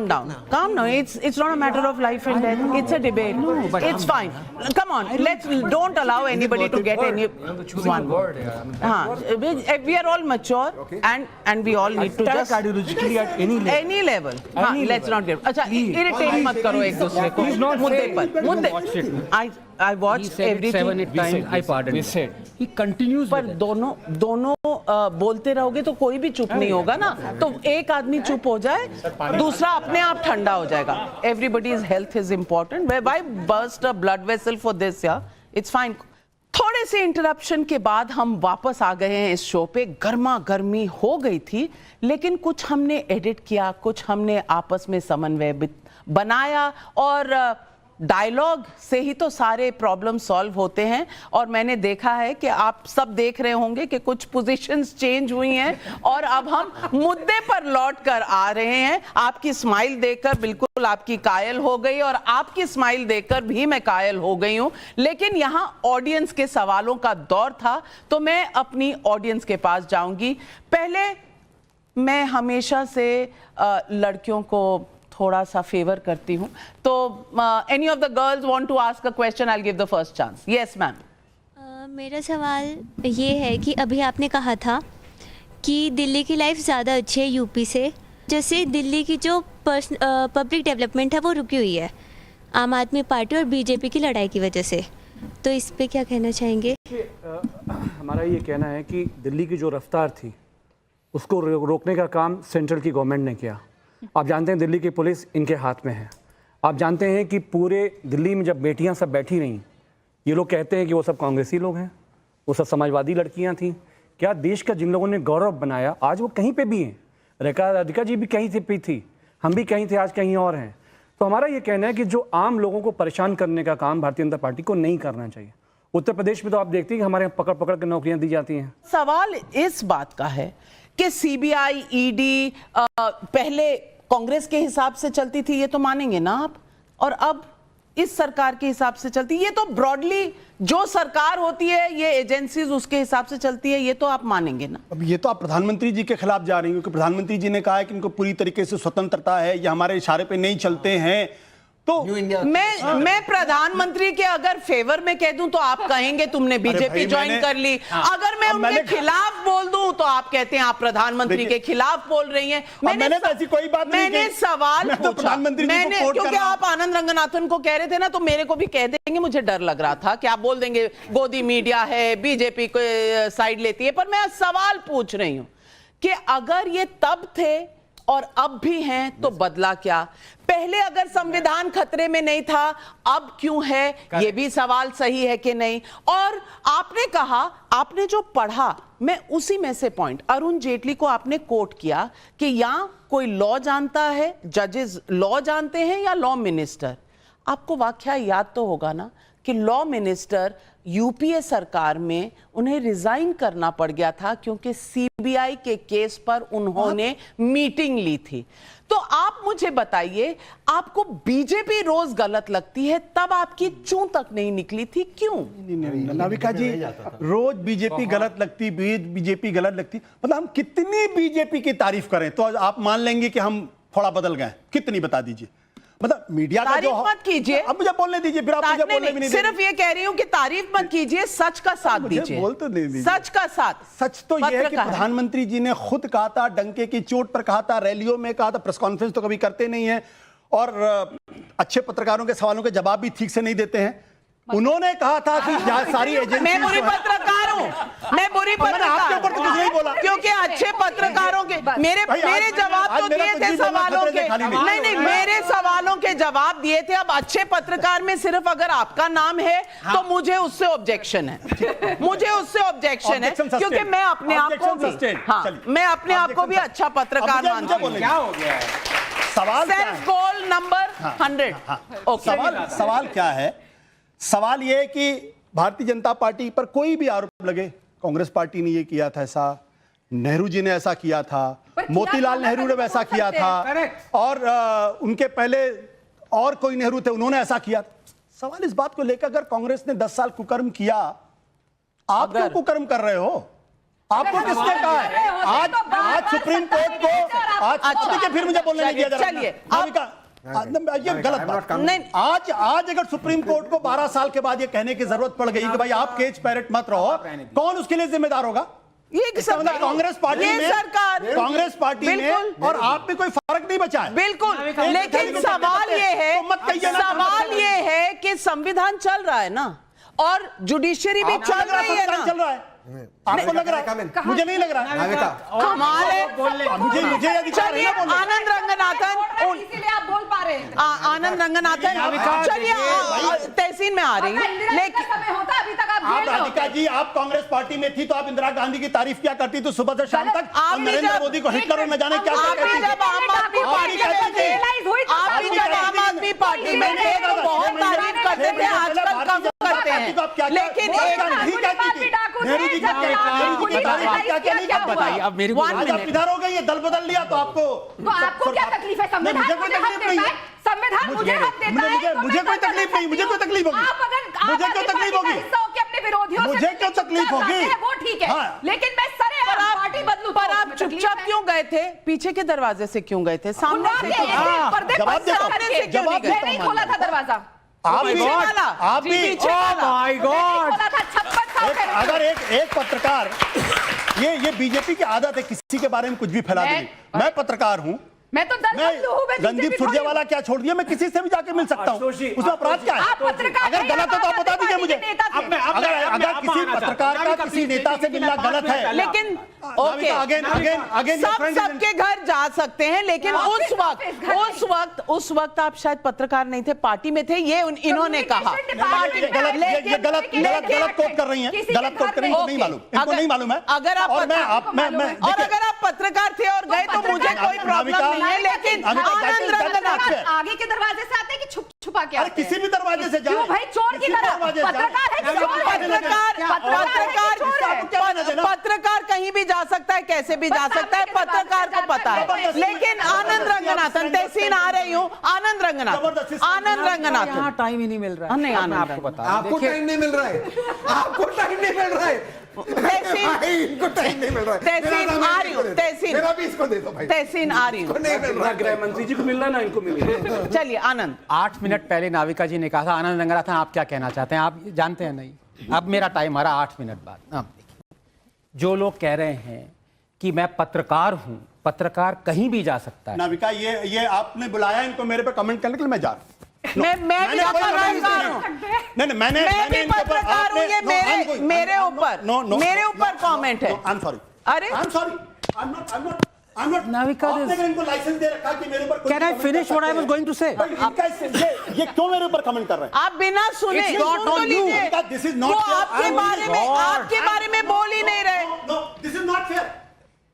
down it's not a matter of life and death it's a debate it's fine come on don't allow anybody to get any one we are all mature and we all need to just ideologically at any level let's not get अच्छा irritate मत करो एक दूसरे को मुद्दे I watched everything 7-8 times. I pardon. He continues. पर दोनों बोलते रहोगे तो कोई भी चुप नहीं होगा ना तो एक आदमी चुप हो जाए दूसरा अपने आप ठंडा हो जाएगा everybody's health is important why burst a blood vessel for this yeah it's fine थोड़े से इंटरप्शन के बाद हम वापस आ गए हैं इस शो पे गर्मा गर्मी हो गई थी लेकिन कुछ हमने एडिट किया कुछ हमने आपस में समन्वय बनाया और डायलॉग से ही तो सारे प्रॉब्लम सॉल्व होते हैं और मैंने देखा है कि आप सब देख रहे होंगे कि कुछ पोजीशंस चेंज हुई हैं और अब हम मुद्दे पर लौट कर आ रहे हैं आपकी स्माइल देखकर बिल्कुल आपकी कायल हो गई और आपकी स्माइल देखकर भी मैं कायल हो गई हूं लेकिन यहां ऑडियंस के सवालों का दौर था तो मैं अपनी ऑडियंस के पास जाऊंगी पहले मैं हमेशा से लड़कियों को थोड़ा सा फेवर करती हूं तो any of the girls want to ask a question I will give the first chance yes ma'am मेरा सवाल ये है कि अभी आपने कहा था कि दिल्ली की लाइफ ज़्यादा अच्छी है यूपी से जैसे दिल्ली की जो पब्लिक डेवलपमेंट है वो रुकी हुई है आम आदमी पार्टी और बीजेपी की लड़ाई की वजह से तो इस पे क्या कहना चाहेंगे हमारा ये कहना है कि दिल्ली की जो रफ्तार थी उसको रोकने का काम सेंट्रल की गवर्नमेंट ने किया आप जानते हैं दिल्ली की पुलिस इनके हाथ में है आप जानते हैं कि पूरे दिल्ली में जब बेटियां सब बैठी रहीं ये लोग कहते हैं कि वो सब कांग्रेसी लोग हैं वो सब समाजवादी लड़कियां थीं क्या देश का जिन लोगों ने गौरव बनाया आज वो कहीं पे भी हैं रेखा राधिका जी भी कहीं से भी थी हम भी कहीं थे आज कहीं और हैं तो हमारा ये कहना है कि जो आम लोगों को परेशान करने का काम भारतीय जनता पार्टी को नहीं करना चाहिए उत्तर प्रदेश में तो आप देखते हैं कि हमारे यहाँ पकड़ पकड़ कर नौकरियां दी जाती हैं सवाल इस बात का है कि सीबीआई ईडी पहले कांग्रेस के हिसाब से चलती थी ये तो मानेंगे ना आप और अब इस सरकार के हिसाब से चलती है ये तो ब्रॉडली जो सरकार होती है ये एजेंसीज उसके हिसाब से चलती है ये तो आप मानेंगे ना अब ये तो आप प्रधानमंत्री जी के खिलाफ जा रही हैं क्योंकि प्रधानमंत्री जी ने कहा है कि इनको पूरी तरीके से स्वतंत्रता है ये हमारे इशारे पे नहीं चलते हैं तो मैं प्रधानमंत्री के अगर फेवर में कह दूं तो आप कहेंगे तुमने बीजेपी ज्वाइन कर ली अगर मैं उनके खिलाफ बोल दूं तो आप कहते हैं आप प्रधानमंत्री के खिलाफ बोल रही हैं मैंने तो ऐसी कोई बात नहीं मैंने सवाल पूछा प्रधानमंत्री मैंने क्योंकि आप आनंद रंगनाथन को कह रहे थे ना तो मेरे को भी कह देंगे मुझे डर लग रहा था कि आप बोल देंगे गोदी मीडिया है बीजेपी को साइड लेती है पर मैं सवाल पूछ रही हूं कि अगर ये तब थे और अब भी हैं तो बदला क्या? पहले अगर संविधान खतरे में नहीं था, अब क्यों है? ये भी सवाल सही है कि नहीं? और आपने कहा, आपने जो पढ़ा, मैं उसी में से पॉइंट, अरुण जेटली को आपने कोट किया कि या कोई लॉ जानता है, जजेस लॉ जानते हैं या लॉ मिनिस्टर। आपको वाकया याद तो होगा ना कि लॉ मिनिस्टर यूपीए सरकार में उन्हें रिजाइन करना पड़ गया था क्योंकि सीबीआई के केस पर उन्होंने मीटिंग ली थी। तो आप मुझे बताइए, आपको बीजेपी रोज गलत लगती है, तब आपकी चूं तक नहीं निकली थी, क्यों? नाविका जी, रोज बीजेपी गलत लगती, बीजेपी गलत लगती, मतलब हम कितनी बीजेपी की तारीफ करें तो आप मान लेंगे कि हम थोड़ा बदल गए? कितनी बता दीजिए। मतलब मीडिया का जो तारीफ मत कीजिए, अब मुझे बोलने दीजिए, फिर आप मुझे बोलने भी नहीं सिर्फ ये कह रही हूं कि तारीफ मत कीजिए, सच का साथ दीजिए। बोल तो नहीं दीजिए। सच का साथ। सच तो यह है कि प्रधानमंत्री जी ने खुद कहा था, डंके की चोट पर कहा था, रैलियों में कहा था, प्रेस कॉन्फ्रेंस तो कभी करते नहीं है, और अच्छे पत्रकारों के सवालों के जवाब भी ठीक से नहीं देते हैं। उन्होंने कहा था कि सारी एजेंसी, मैं बुरी पत्रकार हूं, मैं बुरी पत्रकार, आपके ऊपर तो कुछ नहीं बोला, क्योंकि अच्छे पत्रकारों के मेरे जवाब तो दिए थे सवालों के, नहीं मेरे सवालों के जवाब दिए थे। अब अच्छे पत्रकार में सिर्फ अगर आपका नाम है तो मुझे उससे ऑब्जेक्शन है, मुझे उससे ऑब्जेक्शन है, क्योंकि मैं अपने आप को भी, हाँ, मैं अपने आप को भी अच्छा पत्रकार मानता हूं। क्या हो गया है? सवाल सेल्फ गोल नंबर 100। सवाल क्या है? सवाल यह है कि भारतीय जनता पार्टी पर कोई भी आरोप लगे, कांग्रेस पार्टी ने यह किया था ऐसा, नेहरू जी ने ऐसा किया था, मोतीलाल नेहरू ने वैसा किया था, और उनके पहले और कोई नेहरू थे, उन्होंने ऐसा किया। सवाल इस बात को लेकर, अगर कांग्रेस ने 10 साल कुकर्म किया, आप क्यों कुकर्म कर रहे हो? आपको किसने कहा है? आज सुप्रीम कोर्ट को आज फिर मुझे बोलने नहीं दिया जा रहा। ये गलत बात नहीं। आज अगर सुप्रीम कोर्ट को 12 साल के बाद ये कहने की जरूरत पड़ गई कि भाई आप केज पैरेट मत रहो, कौन उसके लिए जिम्मेदार होगा? ये मतलब कांग्रेस पार्टी में, सरकार, कांग्रेस पार्टी में और आप में कोई फर्क नहीं बचा है। बिल्कुल, लेकिन सवाल ये है कि संविधान चल रहा है ना, और जुडिशरी भी चल रही है ना। चल रहा है, आपको लग रहा है? मुझे नहीं लग रहा है। कमाल है। मुझे अधिकार है ना बोलने। आनंद रंगनाथन, इसीलिए आप बोल पा रहे हैं। आनंद रंगनाथन, चलिए तहसीन में आ रही हूँ, लेकिन अभी तक आप राधिका जी, आप कांग्रेस पार्टी में थी तो आप इंदिरा गांधी की तारीफ क्या करती थी सुबह से शाम तक? और नरेंद्र मोदी को हिटलर और न जाने क्या कहती थी। जब आम आदमी पार्टी में थे, आप भी जब आम आदमी पार्टी में थे तो बहुत तारीफ करते थे, आजकल कम करते हैं। लेकिन बताइए, अब मेरी इधर हो गई, ये दल बदल लिया तो आपको क्या तकलीफ है? संविधान मुझे हक देता है, संविधान मुझे हक देता है, मुझे कोई तकलीफ नहीं, मुझे कोई तकलीफ होगी, मुझे क्यों तकलीफ होगी? अपने विरोधियों मुझे क्यों तकलीफ होगी? वो ठीक है, लेकिन मैं सरेआम पार्टी बदलूं, पर आप चुपचाप क्यों गए थे? पीछे के दरवाजे से क्यों गए थे? सामने से जवाब नहीं खोला था दरवाजा। आप भी माय गॉड, अगर एक पत्रकार, ये बीजेपी की आदत है किसी के बारे में कुछ भी फैला देगी। मैं पत्रकार हूं, मैं तो रणदीप सुरजेवाला क्या छोड़ दिया, मैं किसी से भी जाके मिल सकता हूँ, उसमें अपराध क्या है? अगर गलत है तो आप बता दीजिए मुझे। अगर किसी पत्रकार का किसी नेता से मिलना गलत है, लेकिन सब सबके घर जा सकते हैं, लेकिन उस वक्त आप शायद पत्रकार नहीं थे, पार्टी में थे, ये इन्होंने कहा। गलत कोट कर रही हैं, गलत कोट कर रही हैं, नहीं मालूम, इनको नहीं मालूम है। अगर आप पत्रकार थे और गए तो मुझे कोई प्रॉब्लम नहीं है, लेकिन आनंद रंगनाथन आगे के दरवाजे से आते हैं कि छुपा के? अरे किसी भी दरवाजे से जाओ भाई, चोर की तरह। पत्रकार कहीं भी जा सकता है, कैसे भी जा सकता है, पत्रकार को पता है। लेकिन आनंद रंगनाथन, तहसीन आ रही हूँ, आनंद रंगनाथन यहाँ टाइम ही नहीं मिल रहा है। नहीं, आपको बता, आपको टाइम नहीं मिल रहा है, आपको टाइम नहीं मिल रहा है, इनको टाइम नहीं मिल रहा है। तहसीन आ रही हूँ, मेरा भी इसको दे दो भाई, तहसीन आ रही हूँ, नहीं मिल रहा है। गृह मंत्री जी को मिल रहा है ना, इनको मिल रहा है। चलिए आनंद। 8 मिनट पहले नाविका जी ने कहा था, आनंद रंगनाथन आप क्या कहना चाहते हैं? आप जानते हैं नहीं, अब मेरा टाइम आ रहा 8 मिनट बाद। जो लोग कह रहे हैं कि मैं पत्रकार हूं, पत्रकार कहीं भी जा सकता है। नाविका, ये आपने बुलाया इनको मेरे पे कमेंट करने के लिए, मैं जा रहा हूं। मैं भी पत्रकार हूं, नहीं, मैं भी पत्रकार हूं, ये मेरे ऊपर कमेंट है। आई एम सॉरी, अरे आई एम सॉरी, नाविका, आपने इनको लाइसेंस दे रखा कि मेरे ऊपर कोई Can I comment finish कर what I सकते was हैं? going to say? भाई, इनका ये क्यों मेरे ऊपर कमेंट कर रहे हैं? आप बिना सुने It's not सुन तो on you. लीजिए। This is not वो fair. आपके I'm बारे में God. आपके बारे में बोल ही नहीं रहे। No, this is not fair.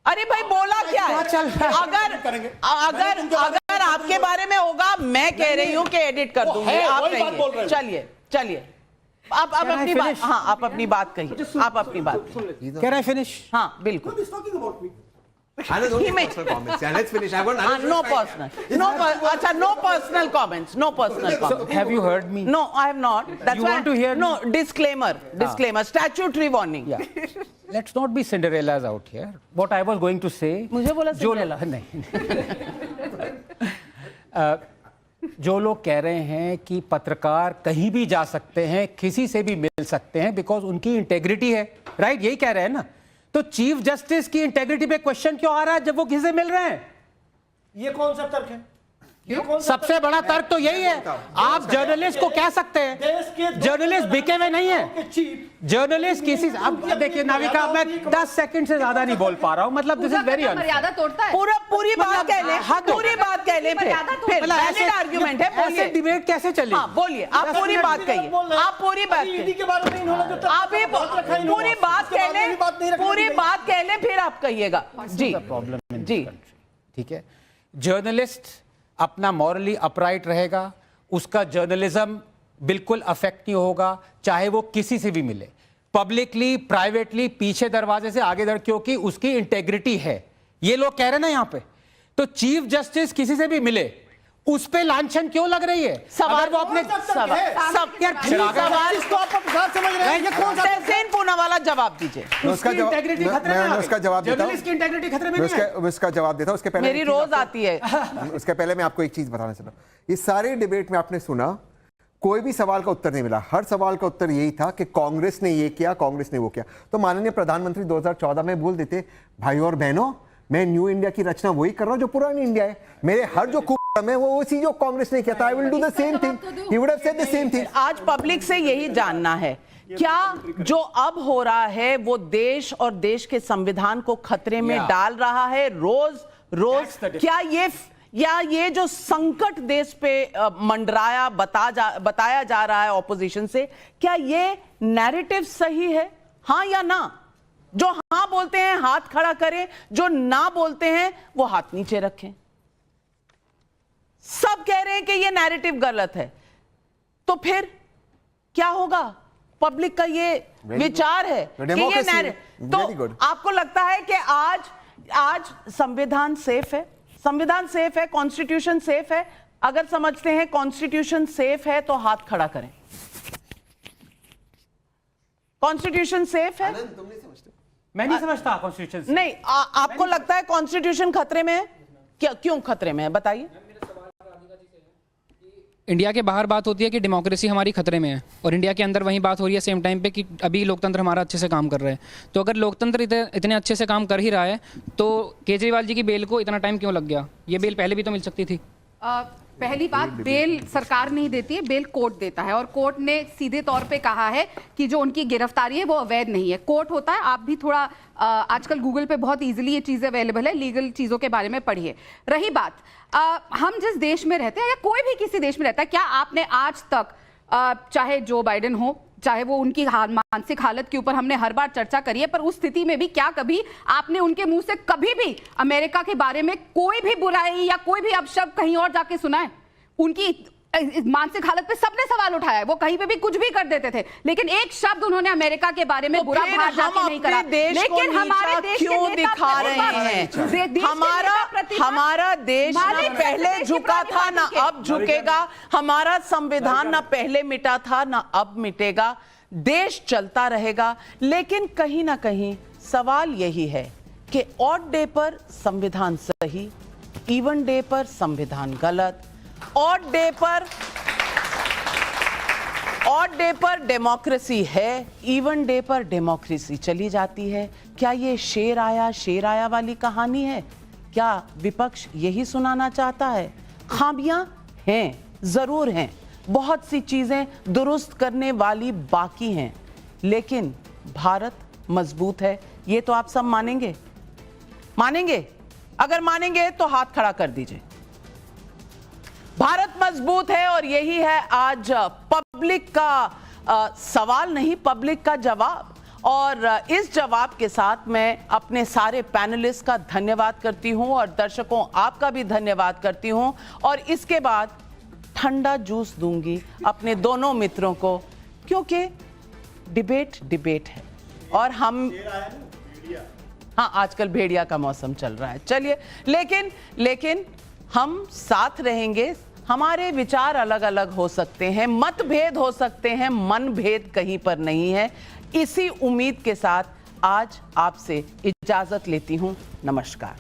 अरे भाई बोला क्या है? चल रहा है? अगर करेंगे। अगर अगर आपके बारे में होगा, मैं कह रही हूँ कि एडिट कर वो दूंगी। है, आप वही बात बोल रहे कहिए। हैं। चलिए चलिए, आप Can I अपनी बात, finish? हाँ आप अपनी बात कहिए, आप अपनी बात कहिए। Can I finish? हाँ बिल्कुल। He's talking about me. Anand, only He may- personal comments. Yeah, let's finish. I want Anand to No reply. personal, अच्छा no personal comments, no personal So, comments. have you heard me? No, I have not. That's You why want to hear no disclaimer, statutory warning. Yeah. Let's not be Cinderellas out here. What I was going to say. मुझे बोला जो Cinderella? नहीं जो लोग कह रहे हैं कि पत्रकार कहीं भी जा सकते हैं, किसी से भी मिल सकते हैं, बिकॉज उनकी इंटेग्रिटी है, राइट? यही कह रहे हैं ना? तो चीफ जस्टिस की इंटेग्रिटी पे क्वेश्चन क्यों आ रहा है जब वो किसी से मिल रहे हैं? ये कौन सा तर्क है? ये कौन सा सबसे तर्क बड़ा तर्क तो यही है। आप जर्नलिस्ट को कह सकते देश हैं, के जर्नलिस्ट बिके हुए नहीं है। के चीफ जर्नलिस्ट किसी से, अब देखिए नाविका, मैं 10 सेकंड से ज्यादा नहीं बोल पा रहा हूं, मतलब दिस इज वेरी मर्यादा तोड़ता है। पूरी बात कह ले, हद हो। पूरी बात कह ले, फिर वैलिड आर्गुमेंट है, ऐसे बोलिए। डिबेट कैसे चली? हाँ बोलिए, आप पूरी बात कहिए, आप पूरी बात ईडी कहिए, के बारे में इन्होंने जो तर्क आप ये बहुत रखा है, पूरी बात कह ले, पूरी बात कह ले, फिर आप कहिएगा जी प्रॉब्लम जी। ठीक है, जर्नलिस्ट अपना मॉरली अपराइट रहेगा, उसका जर्नलिज्म बिल्कुल अफेक्ट नहीं होगा, चाहे वो किसी से भी मिले, पब्लिकली, प्राइवेटली, पीछे दरवाजे से आगे क्योंकि उसकी इंटेग्रिटी है। ये लोग कह रहे हैं ना यहाँ पे, तो चीफ जस्टिस किसी से भी मिले, उस पे लांछन क्यों लग रही है? अगर वो अपने तहसीन पूनावाला जवाब दीजिए। मैं उसका जवाब इंटेग्रिटी खतरे में मैं आ गई। उसका जवाब देता हूं। जर्नलिस्ट की इंटेग्रिटी खतरे में मैं नहीं है। उसका जवाब देता हूं। उसके पहले मेरी एक चीज रोज आपको- आती है। उसके पहले मैं आपको एक चीज बताना चाहता हूं। इस सारे डिबेट में आपने सुना, कोई भी सवाल का उत्तर नहीं मिला। हर सवाल का उत्तर यही था कि कांग्रेस ने ये किया, कांग्रेस ने वो किया। तो माननीय प्रधानमंत्री 2014 में बोल देते, भाई और बहनों, मैं न्यू इंडिया की रचना वही कर रहा हूं जो पुरानी इंडिया है। मेरे हर जो कुकर्म है वो उसी जो कांग्रेस ने किया था। I will do the same thing. He would have said the same thing. आज पब्लिक से यही जानना है, क्या जो अब हो रहा है वो देश और देश के संविधान को खतरे में डाल रहा है रोज रोज? क्या ये जो संकट देश पे मंडराया बताया जा रहा है ऑपोजिशन से, क्या ये नैरेटिव सही है, हाँ या ना? जो हाँ बोलते हैं हाथ खड़ा करें, जो ना बोलते हैं वो हाथ नीचे रखें। सब कह रहे हैं कि ये नैरेटिव गलत है, तो फिर क्या होगा? पब्लिक का ये विचार है कि ये नैरेटिव, तो आपको लगता है कि आज संविधान सेफ है? संविधान सेफ है, कॉन्स्टिट्यूशन सेफ है? अगर समझते हैं कॉन्स्टिट्यूशन सेफ है तो हाथ खड़ा करें। कॉन्स्टिट्यूशन सेफ है? मैं नहीं समझता कॉन्स्टिट्यूशन। नहीं, आपको लगता है कॉन्स्टिट्यूशन खतरे में है? क्या, क्यों खतरे में है, बताइए। इंडिया के बाहर बात होती है कि डेमोक्रेसी हमारी खतरे में है, और इंडिया के अंदर वही बात हो रही है सेम टाइम पे कि अभी लोकतंत्र हमारा अच्छे से काम कर रहा है। तो अगर लोकतंत्र इतने अच्छे से काम कर ही रहा है तो केजरीवाल जी की बेल को इतना टाइम क्यों लग गया? ये बेल पहले भी तो मिल सकती थी। पहली बात, बेल सरकार नहीं देती है, बेल कोर्ट देता है, और कोर्ट ने सीधे तौर पे कहा है कि जो उनकी गिरफ्तारी है वो अवैध नहीं है। कोर्ट होता है, आप भी थोड़ा आजकल गूगल पे बहुत इजीली ये चीज़ें अवेलेबल है, लीगल चीज़ों के बारे में पढ़िए। रही बात, हम जिस देश में रहते हैं या कोई भी किसी देश में रहता है, क्या आपने आज तक चाहे जो बाइडेन हो, चाहे वो उनकी मानसिक हालत के ऊपर हमने हर बार चर्चा करी है, पर उस स्थिति में भी क्या कभी आपने उनके मुंह से कभी भी अमेरिका के बारे में कोई भी बुराई या कोई भी अपशब्द कहीं और जाके सुना है? उनकी मानसिक हालत पे सबने सवाल उठाया है, वो कहीं पे भी कुछ भी कर देते थे, लेकिन एक शब्द उन्होंने अमेरिका के बारे में बुरा बात जाके नहीं करा। लेकिन हमारे देश क्यों दिखा रहे हैं? हमारा देश ना पहले झुका था ना अब झुकेगा, हमारा संविधान ना पहले मिटा था ना अब मिटेगा, देश चलता रहेगा। लेकिन कहीं ना कहीं सवाल यही है कि ऑड डे पर संविधान सही, इवन डे पर संविधान गलत, ऑड डे पर डेमोक्रेसी है, इवन डे पर डेमोक्रेसी चली जाती है। क्या ये शेर आया वाली कहानी है? क्या विपक्ष यही सुनाना चाहता है? खामियां हैं, जरूर हैं, बहुत सी चीजें दुरुस्त करने वाली बाकी हैं, लेकिन भारत मजबूत है, ये तो आप सब मानेंगे। मानेंगे? अगर मानेंगे तो हाथ खड़ा कर दीजिए। भारत मजबूत है और यही है आज पब्लिक का सवाल नहीं, पब्लिक का जवाब। और इस जवाब के साथ मैं अपने सारे पैनलिस्ट का धन्यवाद करती हूं और दर्शकों आपका भी धन्यवाद करती हूं। और इसके बाद ठंडा जूस दूंगी अपने दोनों मित्रों को, क्योंकि डिबेट है और हम, हाँ आजकल भेड़िया का मौसम चल रहा है। चलिए, लेकिन हम साथ रहेंगे। हमारे विचार अलग अलग हो सकते हैं, मतभेद हो सकते हैं, मनभेद कहीं पर नहीं है। इसी उम्मीद के साथ आज आपसे इजाजत लेती हूं। नमस्कार।